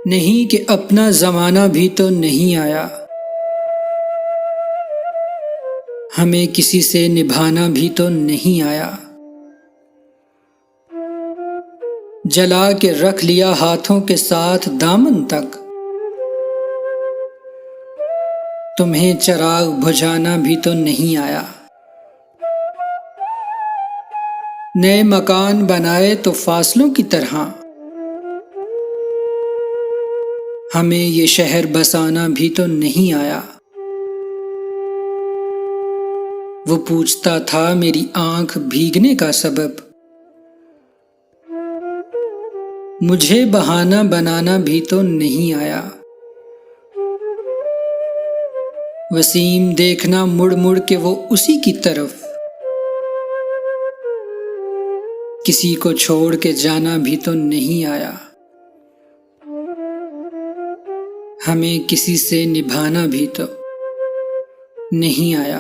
नहीं कि अपना ज़माना भी तो नहीं आया, हमें किसी से निभाना भी तो नहीं आया। जला के रख लिया हाथों के साथ दामन तक, तुम्हें चिराग बुझाना भी तो नहीं आया। नए मकान बनाए तो फासलों की तरह, हमें ये शहर बसाना भी तो नहीं आया। वो पूछता था मेरी आंख भीगने का सबब, मुझे बहाना बनाना भी तो नहीं आया। वसीम देखना मुड़ मुड़ के वो उसी की तरफ, किसी को छोड़ के जाना भी तो नहीं आया। हमें किसी से निभाना भी तो नहीं आया।